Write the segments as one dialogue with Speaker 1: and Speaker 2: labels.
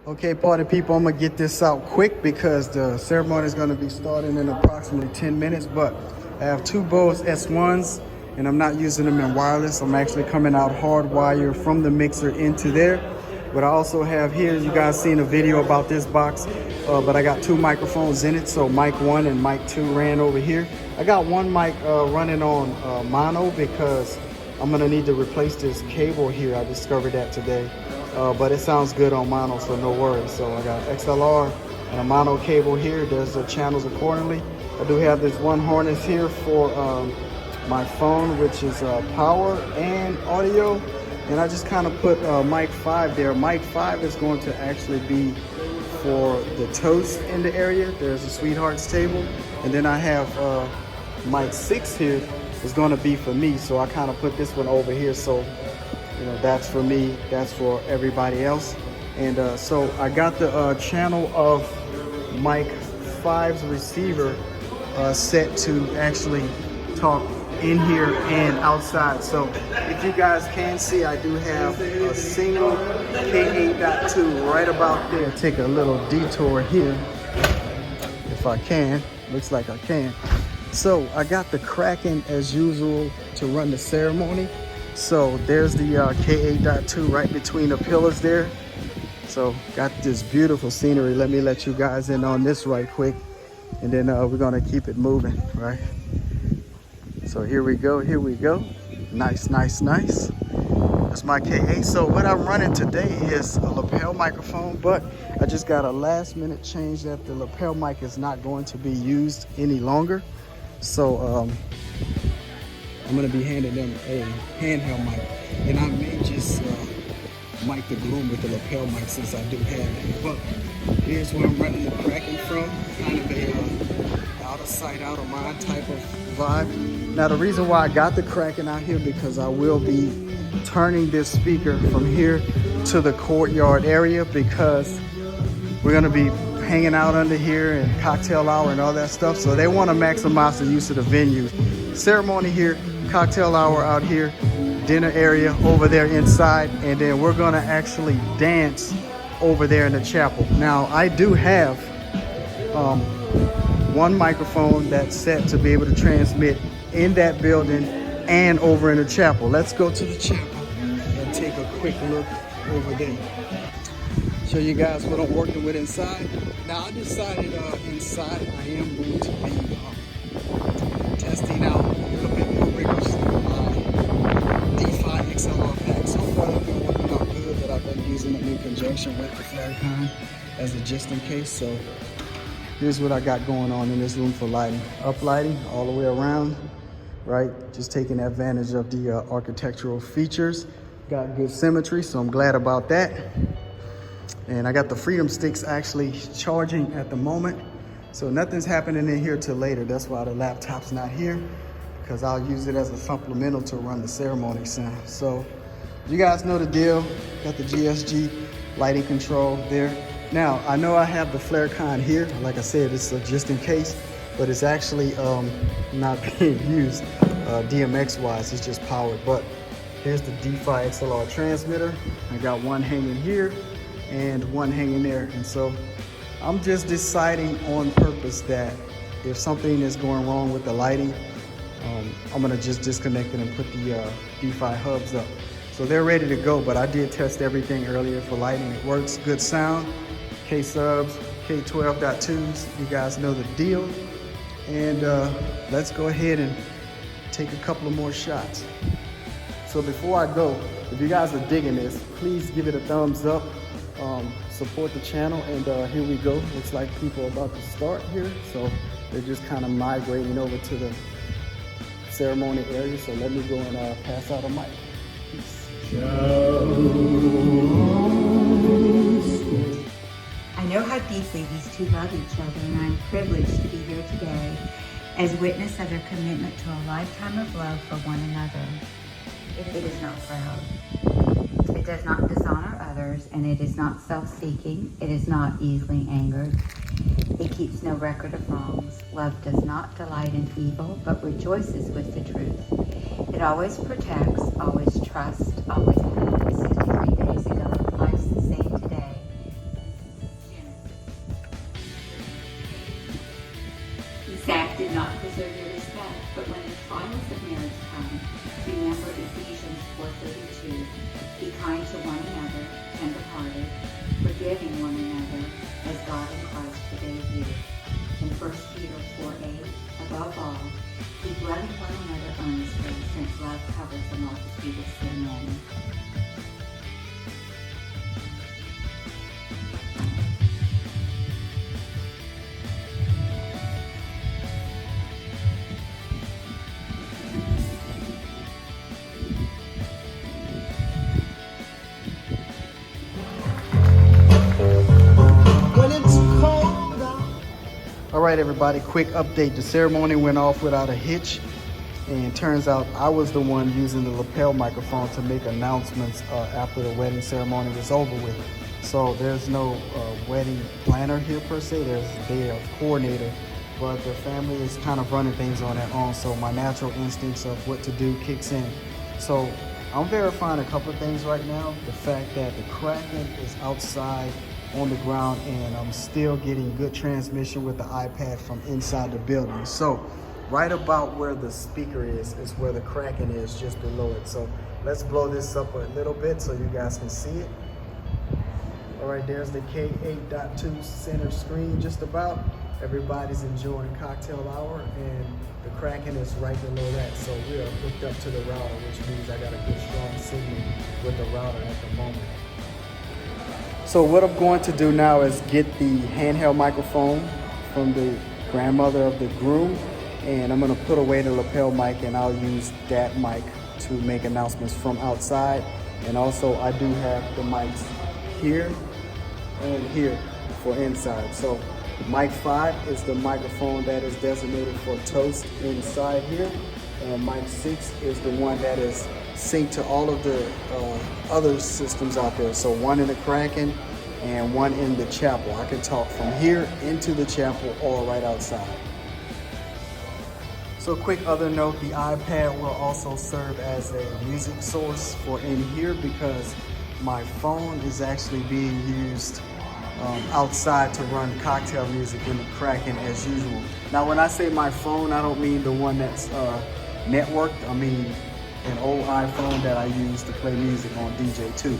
Speaker 1: Okay, party people, I'm gonna get this out quick because the ceremony is gonna be starting in approximately 10 minutes, but I have two Bose S1s and I'm not using them in wireless. I'm actually coming out hardwired from the mixer into there. But I also have here, you guys seen a video about this box, but I got two microphones in it. So mic 1 and mic 2 ran over here. I got one mic running on mono because I'm gonna need to replace this cable here. I discovered that today. But it sounds good on mono, so no worries. So I got XLR and a mono cable here. There's the channels accordingly. I do have this one harness here for my phone, which is power and audio. And I just kind of put mic 5 there. Mic 5 is going to actually be for the toast in the area. There's a Sweethearts table. And then I have mic 6 here is going to be for me. So I kind of put this one over here. So you know, that's for me, that's for everybody else. And so I got the channel of mic 5's receiver set to actually talk in here and outside. So if you guys can see, I do have a single K8.2 right about there. Take a little detour here, if I can. Looks like I can. So I got the Kraken as usual to run the ceremony. So there's the K8.2 right between the pillars there. So got this beautiful scenery. Let me let you guys in on this right quick. And then we're gonna keep it moving, right? So here we go, here we go. Nice, nice, nice. That's my K8. So what I'm running today is a lapel microphone, but I just got a last minute change that the lapel mic is not going to be used any longer. So I'm gonna be handing them a handheld mic, and I may just mic the gloom with the lapel mic since I do have it. But here's where I'm running the Kraken from, kind of a out of sight, out of mind type of vibe. Now the reason why I got the Kraken out here because I will be turning this speaker from here to the courtyard area because we're gonna be hanging out under here and cocktail hour and all that stuff. So they want to maximize the use of the venue. Ceremony here, cocktail hour out here, dinner area over there inside, and then we're gonna actually dance over there in the chapel. Now I do have one microphone that's set to be able to transmit in that building and over in the chapel. Let's go to the chapel and take a quick look over there. Show you guys what I'm working with inside. Now I decided inside I am going to be testing out a little bit more rigorously my DeFi XLR pack. So far it's been working out good, but I've been using it in conjunction with the Flarecon as a just in case. So here's what I got going on in this room for lighting. Up lighting all the way around, right? Just taking advantage of the architectural features. Got good symmetry, so I'm glad about that. And I got the Freedom Sticks actually charging at the moment. So nothing's happening in here till later. That's why the laptop's not here, because I'll use it as a supplemental to run the ceremony sound. So you guys know the deal. Got the GSG lighting control there. Now, I know I have the Flarecon here. Like I said, it's just in case, but it's actually not being used DMX-wise. It's just powered. But here's the DeFi XLR transmitter. I got one hanging here and one hanging there. And so I'm just deciding on purpose that if something is going wrong with the lighting, I'm gonna just disconnect it and put the DeFi hubs up. So they're ready to go, but I did test everything earlier for lighting. It works, good sound. K-subs, K12.2s, you guys know the deal. And let's go ahead and take a couple of more shots. So before I go, if you guys are digging this, please give it a thumbs up. Support the channel, and here we go. Looks like people are about to start here, so they're just kind of migrating over to the ceremony area. So let me go and pass out a mic. Peace.
Speaker 2: I know how deeply these two love each other, and I'm privileged to be here today as witness of their commitment to a lifetime of love for one another. It is not proud. It does not dishonor others, and it is not self-seeking. It is not easily angered. It keeps no record of wrongs. Love does not delight in evil, but rejoices with the truth. It always protects, always trusts, always has. 63 days ago, life's the same today. deserve your respect, but when the trials of marriage come, remember Ephesians 4:32. Be kind to one another, tender-hearted, forgiving one another, as God in Christ forgave you. In 1 Peter 4:8, above all, keep loving one another earnestly, since love covers a multitude of sin.
Speaker 1: All right, everybody, quick update. The ceremony went off without a hitch, and turns out I was the one using the lapel microphone to make announcements after the wedding ceremony was over with. So there's no wedding planner here per se. There's a coordinator, but the family is kind of running things on their own. So my natural instincts of what to do kicks in. So I'm verifying a couple of things right now. The fact that the Kraken is outside on the ground, and I'm still getting good transmission with the iPad from inside the building. So right about where the speaker is where the Kraken is, just below it. So let's blow this up a little bit so you guys can see it. All right, there's the K8.2 center screen just about. Everybody's enjoying cocktail hour, and the Kraken is right below that. So we are hooked up to the router, which means I got a good strong signal with the router at the moment. So what I'm going to do now is get the handheld microphone from the grandmother of the groom, and I'm going to put away the lapel mic, and I'll use that mic to make announcements from outside. And also I do have the mics here and here for inside. So mic 5 is the microphone that is designated for toast inside here, and mic 6 is the one that is synced to all of the other systems out there. So one in the Kraken and one in the chapel. I can talk from here into the chapel or right outside. So quick other note, the iPad will also serve as a music source for in here, because my phone is actually being used outside to run cocktail music in the Kraken as usual. Now when I say my phone, I don't mean the one that's networked. I mean an old iPhone that I use to play music on DJ2.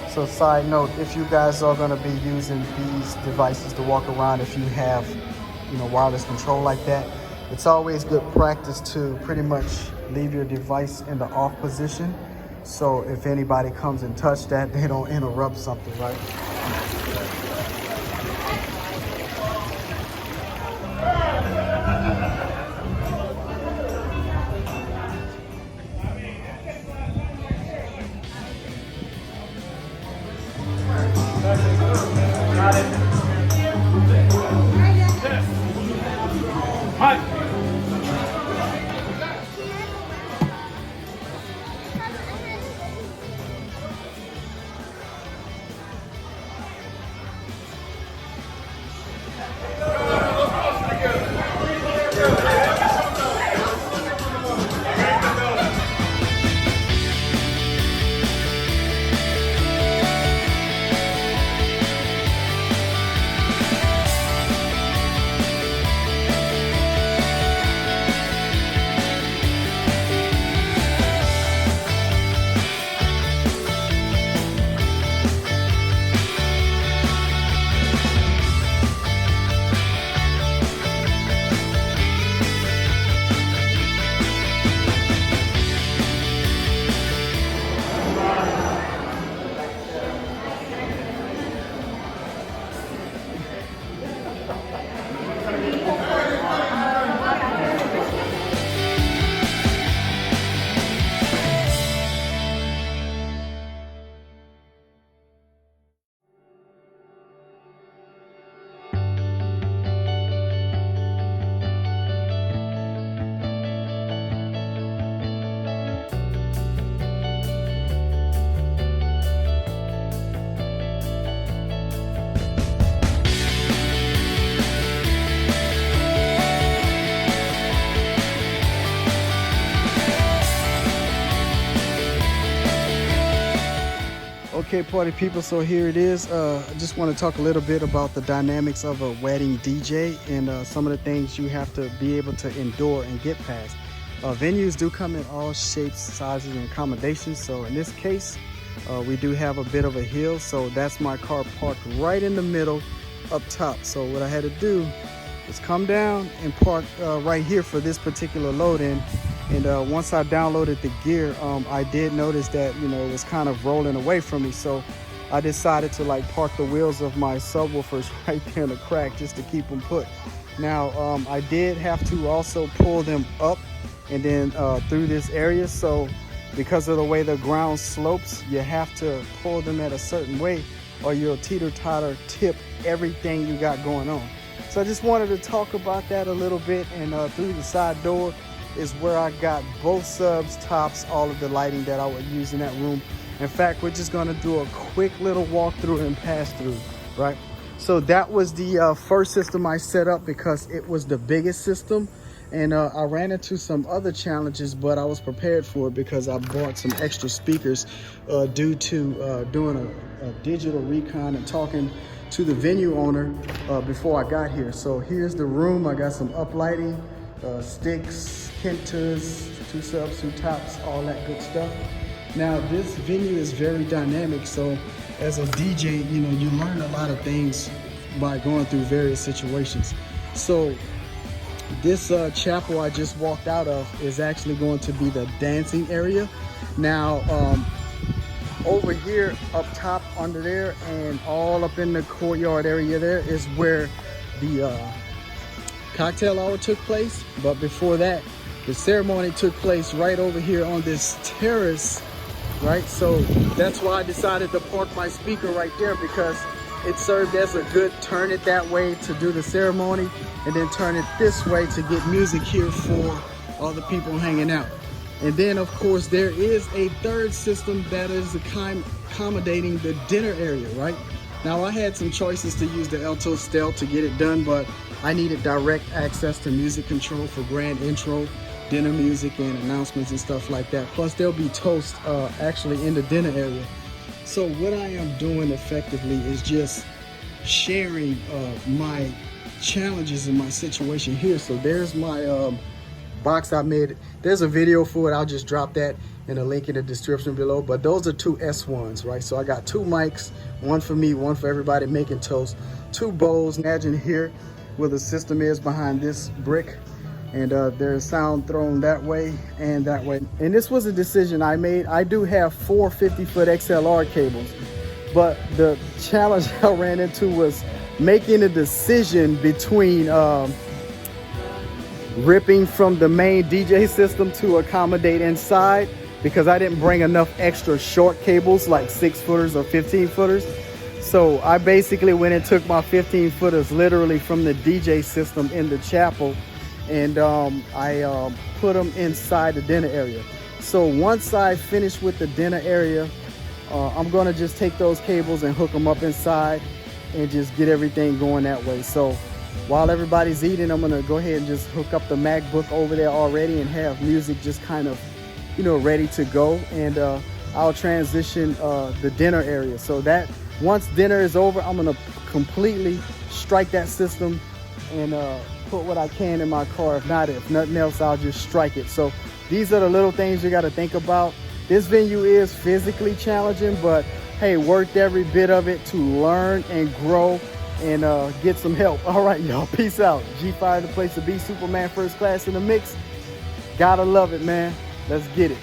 Speaker 1: So side note, if you guys are going to be using these devices to walk around, if you have, wireless control like that, it's always good practice to pretty much leave your device in the off position. So if anybody comes and touch that, they don't interrupt something, right? Okay, party people, so here it is. I just want to talk a little bit about the dynamics of a wedding DJ and some of the things you have to be able to endure and get past. Venues do come in all shapes, sizes, and accommodations. So in this case, we do have a bit of a hill. So that's my car parked right in the middle up top. So what I had to do is come down and park right here for this particular load-in. And once I downloaded the gear, I did notice that, you know, it was kind of rolling away from me. So I decided to like park the wheels of my subwoofers right there in the crack just to keep them put. Now, I did have to also pull them up and then through this area. So because of the way the ground slopes, you have to pull them at a certain way or you'll teeter-totter tip everything you got going on. So I just wanted to talk about that a little bit. And through the side door is where I got both subs, tops, all of the lighting that I would use in that room. In fact, we're just gonna do a quick little walkthrough and pass through, right? So that was the first system I set up because it was the biggest system. And I ran into some other challenges, but I was prepared for it because I bought some extra speakers due to doing a digital recon and talking to the venue owner before I got here. So here's the room. I got some uplighting, sticks, Kentas, 2 subs, 2 tops, all that good stuff. Now this venue is very dynamic. So as a DJ, you know, you learn a lot of things by going through various situations. So this chapel I just walked out of is actually going to be the dancing area. Now, over here, up top, under there, and all up in the courtyard area there is where the cocktail hour took place. But before that, the ceremony took place right over here on this terrace, right? So that's why I decided to park my speaker right there, because it served as a good turn it that way to do the ceremony and then turn it this way to get music here for all the people hanging out. And then of course there is a third system that is accommodating the dinner area, right? Now I had some choices to use the Alto Stealth to get it done, but I needed direct access to music control for grand intro, dinner music and announcements and stuff like that. Plus there'll be toast actually in the dinner area. So what I am doing effectively is just sharing my challenges in my situation here. So there's my box I made. There's a video for it. I'll just drop that in a link in the description below. But those are 2 S1s, right? So I got 2 mics, one for me, one for everybody making toast, 2 bowls. Imagine here where the system is behind this brick. And there's sound thrown that way and that way. And this was a decision I made. I do have 4 50-foot XLR cables, but the challenge I ran into was making a decision between ripping from the main DJ system to accommodate inside, because I didn't bring enough extra short cables like 6-footers or 15-footers. So I basically went and took my 15-footers literally from the DJ system in the chapel, and I put them inside the dinner area. So once I finish with the dinner area, I'm gonna just take those cables and hook them up inside and just get everything going that way. So while everybody's eating, I'm gonna go ahead and just hook up the MacBook over there already and have music just kind of, you know, ready to go. And I'll transition the dinner area. So that once dinner is over, I'm gonna completely strike that system and put what I can in my car. If nothing else, I'll just strike it. So these are the little things you got to think about. This venue is physically challenging, but hey, worth every bit of it to learn and grow and get some help. All right, y'all, peace out. G5 the place to be. Superman first class in the mix. Gotta love it, man. Let's get it.